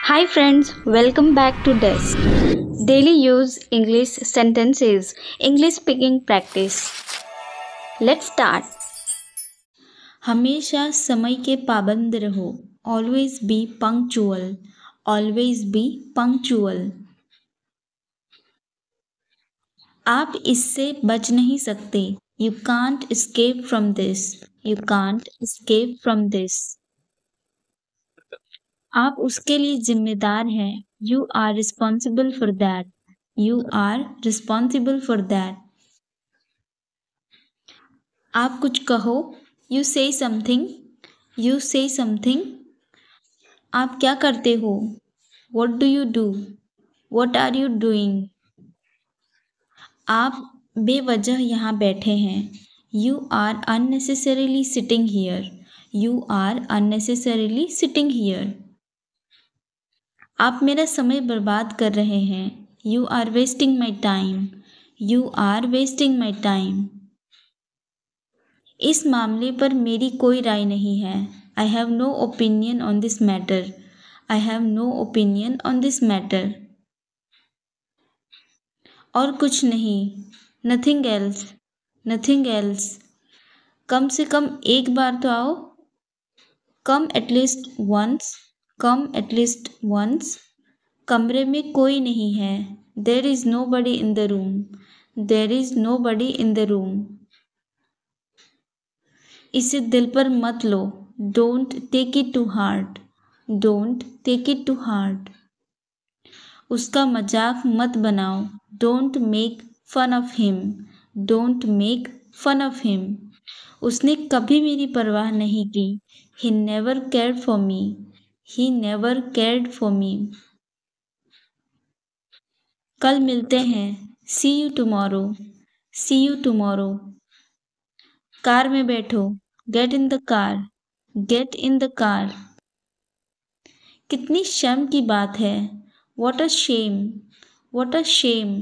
Hi friends, welcome back to Desk. Daily use English sentences, English speaking practice. Let's start. हमेशा समय के पाबंद रहो. Always be punctual. Always be punctual. आप इससे बच नहीं सकते. You can't escape from this. You can't escape from this. आप उसके लिए जिम्मेदार हैं. You are responsible for that. You are responsible for that. आप कुछ कहो. You say something. You say something. आप क्या करते हो. What do you do? What are you doing? आप बेवजह यहाँ बैठे हैं. You are unnecessarily sitting here. You are unnecessarily sitting here. आप मेरा समय बर्बाद कर रहे हैं. You are wasting my time. You are wasting my time. इस मामले पर मेरी कोई राय नहीं है. I have no opinion on this matter. I have no opinion on this matter. और कुछ नहीं. Nothing else. Nothing else. कम से कम एक बार तो आओ. Come at least once. Come at least once. कमरे में कोई नहीं है. There is nobody in the room. There is nobody in the room. इसे दिल पर मत लो. Don't take it to heart. Don't take it to heart. उसका मजाक मत बनाओ. Don't make fun of him. Don't make fun of him. उसने कभी मेरी परवाह नहीं की. He never cared for me. He never cared for me. कल मिलते हैं. See you tomorrow. See you tomorrow. Car में बैठो. Get in the car. Get in the car. कितनी शर्म की बात है. What a shame. What a shame.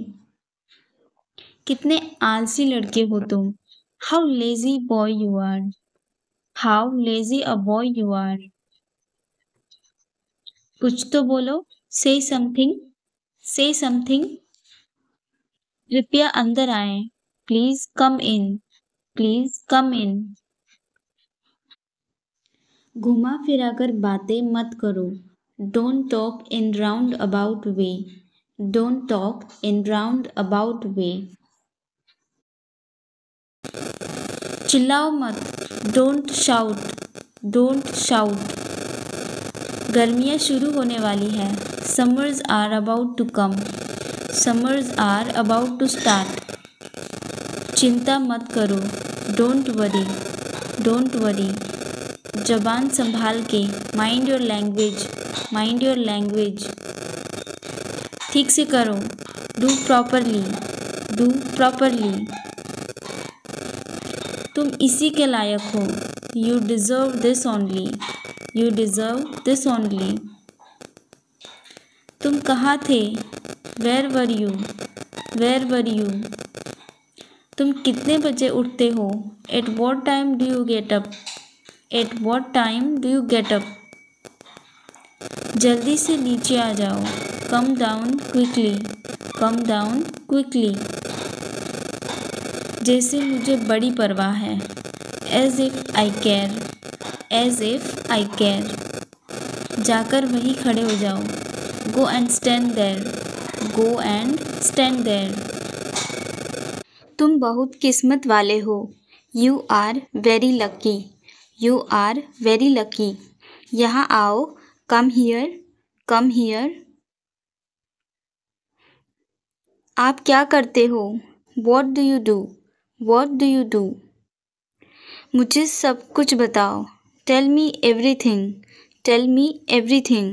कितने आलसी लड़के हो तुम. How lazy boy you are. How lazy a boy you are. कुछ तो बोलो. Say something. Say something. कृपया अंदर आएं. Please come in. Please come in. घुमा फिराकर बातें मत करो. Don't talk in roundabout way. Don't talk in roundabout way. चिल्लाओ मत. Don't shout. Don't shout. गर्मियाँ शुरू होने वाली है. Summers are about to come. Summers are about to start. चिंता मत करो. Don't worry. Don't worry. जबान संभाल के. Mind your language. Mind your language. ठीक से करो. Do properly. Do properly. तुम इसी के लायक हो. You deserve this only. You deserve this only. तुम कहाँ थे. Where were you? Where were you? तुम कितने बजे उठते हो. At what time do you get up? At what time do you get up? जल्दी से नीचे आ जाओ. Come down quickly. Come down quickly. जैसे मुझे बड़ी परवाह है. As if I care. As if I care. जाकर वहीं खड़े हो जाओ. Go and stand there. Go and stand there. तुम बहुत किस्मत वाले हो. You are very lucky. You are very lucky. यहाँ आओ. Come here. Come here. आप क्या करते हो. What do you do? What do you do? मुझे सब कुछ बताओ. Tell me everything. Tell me everything.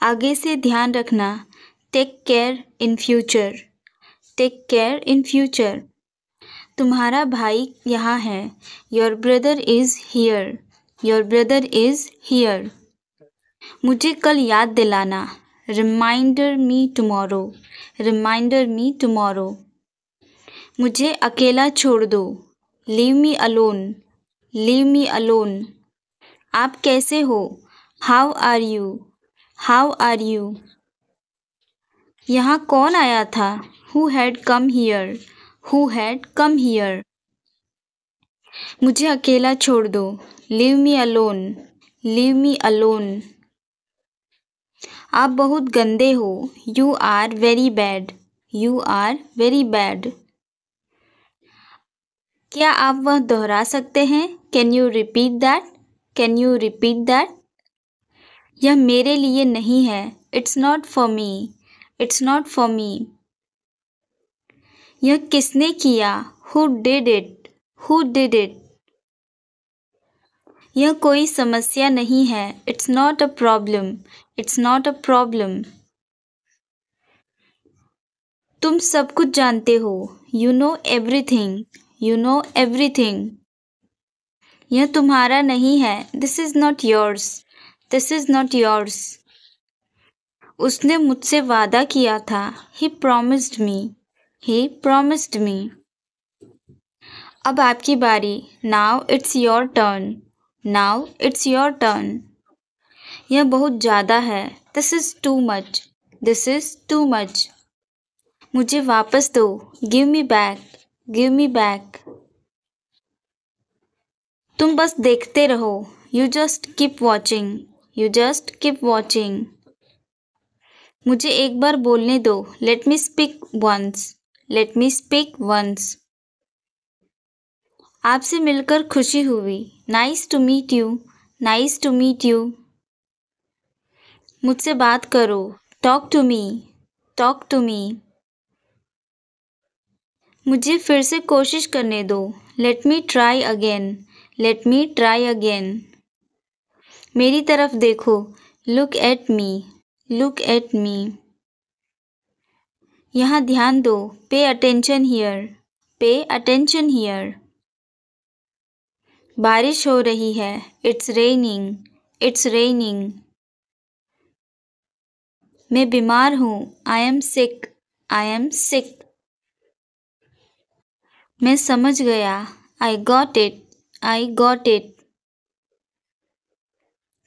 आगे से ध्यान रखना. Take care in future. Take care in future. तुम्हारा भाई यहाँ है. Your brother is here. Your brother is here. मुझे कल याद दिलाना. Reminder me tomorrow. Reminder me tomorrow. मुझे अकेला छोड़ दो. Leave me alone. Leave me alone. आप कैसे हो. How are you? How are you? यहाँ कौन आया था? Who had come here? Who had come here? मुझे अकेला छोड़ दो। Leave me alone. Leave me alone. आप बहुत गंदे हो। You are very bad. You are very bad. क्या आप वह दोहरा सकते हैं? Can you repeat that? Can you repeat that? यह मेरे लिए नहीं है। It's not for me. It's not for me. यह किसने किया? Who did it? Who did it? यह कोई समस्या नहीं है। It's not a problem. It's not a problem. तुम सब कुछ जानते हो। You know everything. You know everything. यह तुम्हारा नहीं है। This is not yours. This is not yours. उसने मुझसे वादा किया था। He promised me. He promised me. अब आपकी बारी। Now it's your turn. Now it's your turn. यह बहुत ज़्यादा है। This is too much. This is too much. मुझे वापस दो। Give me back. Give me back. तुम बस देखते रहो। You just keep watching. You just keep watching. मुझे एक बार बोलने दो। Let me speak once. Let me speak once. आपसे मिलकर खुशी हुई। Nice to meet you. Nice to meet you. मुझसे बात करो। Talk to me. Talk to me. मुझे फिर से कोशिश करने दो। Let me try again. Let me try again. मेरी तरफ देखो। Look at me. Look at me. यहाँ ध्यान दो। Pay attention here. Pay attention here. बारिश हो रही है। It's raining. It's raining. मैं बीमार हूँ। I am sick. I am sick. मैं समझ गया। I got it. I got it.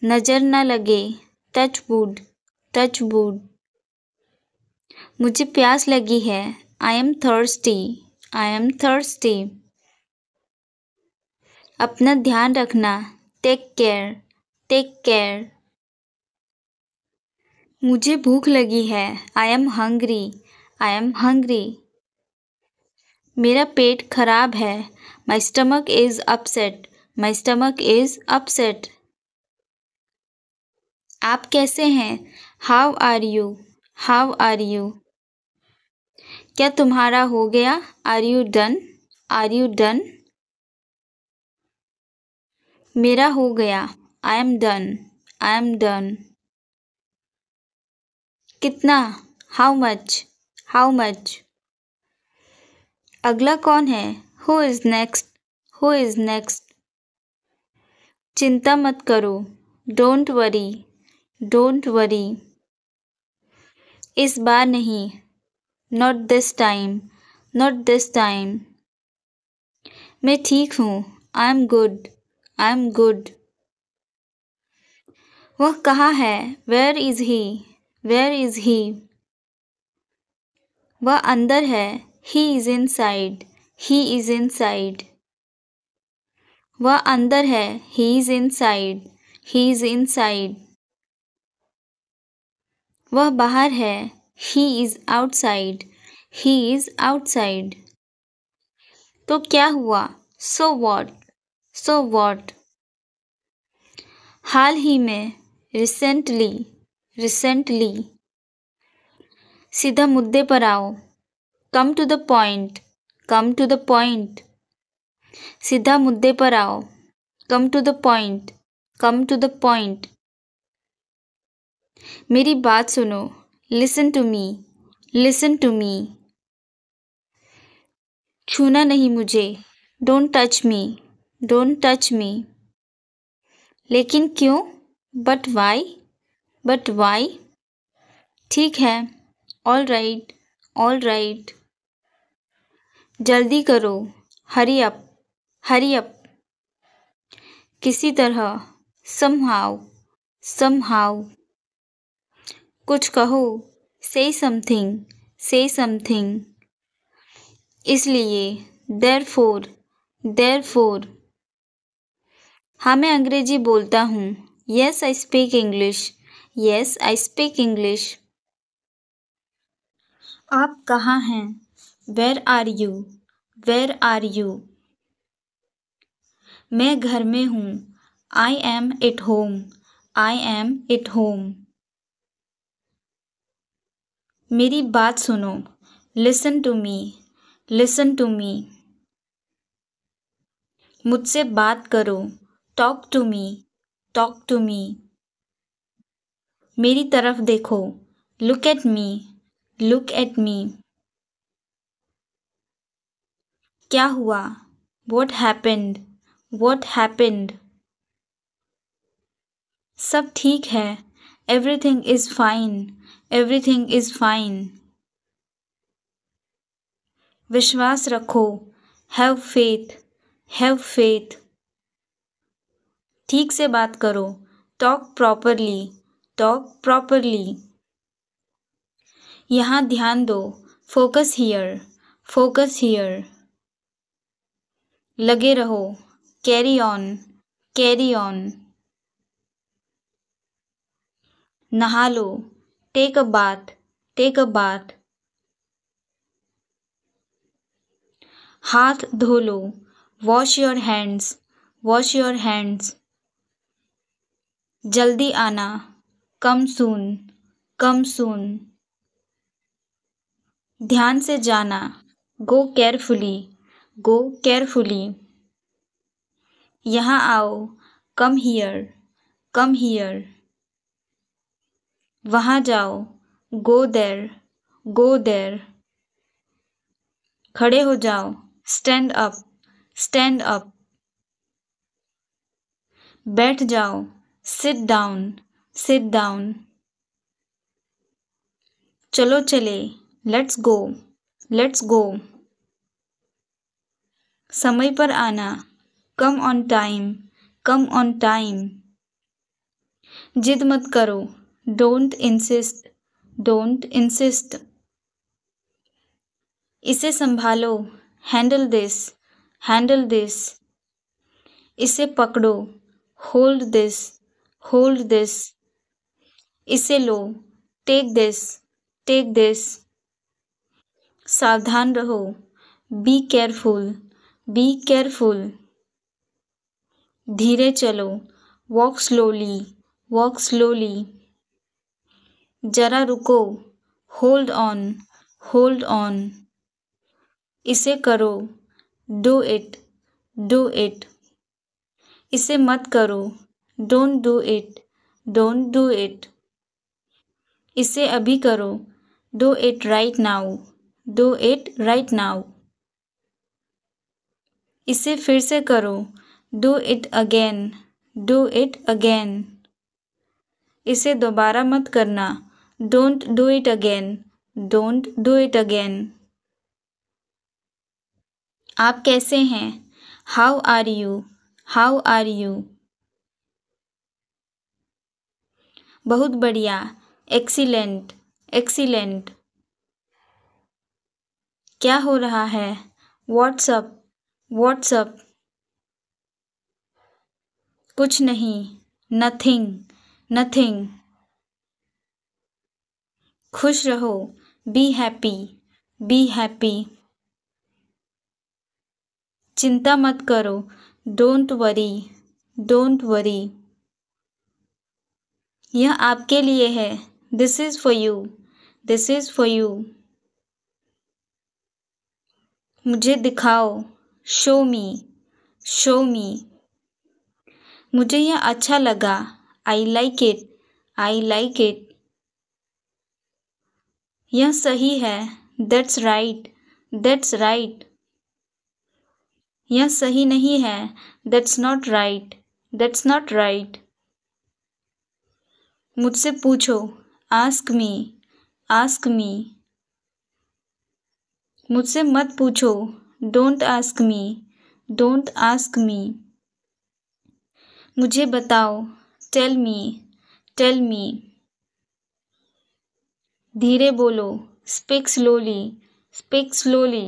नजर न लगे। Touch wood. Touch wood. मुझे प्यास लगी है। I am thirsty. I am thirsty. अपना ध्यान रखना। Take care. Take care. मुझे भूख लगी है। I am hungry. I am hungry. मेरा पेट खराब है। My stomach is upset. My stomach is upset. आप कैसे हैं? How are you? How are you? क्या तुम्हारा हो गया? Are you done? Are you done? मेरा हो गया। I am done. I am done. कितना? How much? How much? अगला कौन है? Who is next? Who is next? चिंता मत करो। Don't worry. Don't worry. इस बार नहीं। Not this time. Not this time. मैं ठीक हूँ। I'm good. I'm good. वह कहाँ है? Where is he? Where is he? वह अंदर है। He is inside. He is inside. वह अंदर है। He is inside. He is inside. वह बाहर है। He is outside. He is outside. तो क्या हुआ? So what? So what? हाल ही में। Recently. Recently. सीधा मुद्दे पर आओ। Come to the point. Come to the point. सीधा मुद्दे पर आओ। Come to the point. Come to the point. मेरी बात सुनो। Listen to me. Listen to me. छूना नहीं मुझे। Don't touch me. Don't touch me. लेकिन क्यों? But why? But why? ठीक है। All right. All right. जल्दी करो। Hurry up. Hurry up. किसी तरह। Somehow. Somehow. कुछ कहो, say something, say something. इसलिए, therefore. हाँ मैं अंग्रेजी बोलता हूँ. Yes, I speak English. Yes, I speak English. आप कहाँ हैं? Where are you? Where are you? मैं घर में हूँ. I am at home. I am at home. मेरी बात सुनो. Listen to me. Listen to me. मुझसे बात करो. Talk to me. Talk to me. मेरी तरफ देखो. Look at me. Look at me. क्या हुआ? What happened? What happened? सब ठीक है. Everything is fine. Everything is fine. विश्वास रखो. Have faith. Have faith. ठीक से बात करो. Talk properly. Talk properly. यहाँ ध्यान दो. Focus here. Focus here. लगे रहो. Carry on. Carry on. नहा लो. Take a bath. Take a bath. हाथ धो लो. Wash your hands. Wash your hands. जल्दी आना. Come soon. Come soon. ध्यान से जाना. Go carefully. Go carefully. यहाँ आओ. Come here. Come here. वहाँ जाओ. Go there. Go there. खड़े हो जाओ. Stand up. Stand up. बैठ जाओ. Sit down. Sit down. चलो चले. Let's go. Let's go. समय पर आना. Come on time. Come on time. जिद मत करो. Don't insist. Don't insist. इसे संभालो. Handle this. Handle this. इसे पकड़ो. Hold this. Hold this. इसे लो. Take this. Take this. सावधान रहो. Be careful. Be careful. धीरे चलो. Walk slowly. Walk slowly. जरा रुको. Hold on. Hold on. इसे करो. Do it. Do it. इसे मत करो. Don't do it. Don't do it. इसे अभी करो. Do it right now. Do it right now. इसे फिर से करो. Do it again. Do it again. इसे दोबारा मत करना. Don't do it again. Don't do it again. आप कैसे हैं? How are you? How are you? बहुत बढ़िया. Excellent. Excellent. क्या हो रहा है? What's up? What's up? कुछ नहीं. Nothing. Nothing. खुश रहो. Be happy. Be happy. चिंता मत करो. Don't worry. Don't worry. यह आपके लिए है. This is for you. This is for you. मुझे दिखाओ. Show me. Show me. मुझे यह अच्छा लगा. I like it. I like it. यह सही है. That's right. That's right. यह सही नहीं है. That's not right. That's not right. मुझसे पूछो. Ask me. Ask me. मुझसे मत पूछो. Don't ask me. Don't ask me. मुझे बताओ. Tell me. Tell me. धीरे बोलो, स्पीक स्लोली, स्पीक स्लोली।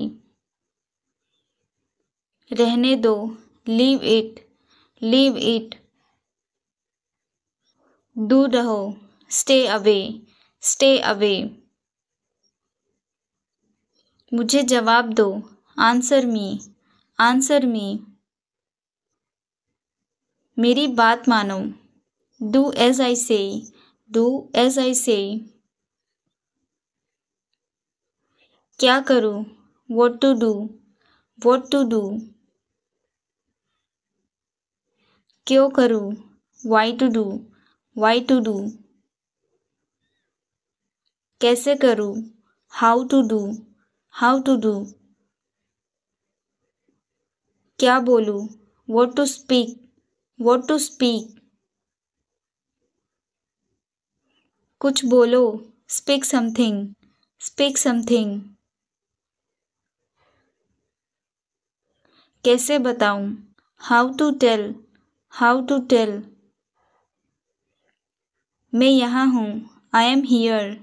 रहने दो, लीव इट, लीव इट। दूर रहो, स्टे अवे, स्टे अवे। मुझे जवाब दो, आंसर मी, आंसर मी। मेरी बात मानो, डू एज आई से, डू एज आई से। क्या करूँ, what to do, what to do. क्यों करूँ, why to do, why to do. कैसे करूँ, how to do, how to do. क्या बोलूँ, what to speak, what to speak. कुछ बोलो, स्पीक समथिंग, स्पीक समथिंग। कैसे बताऊँ, how to tell, how to tell. मैं यहाँ हूँ, I am here,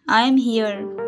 I am here.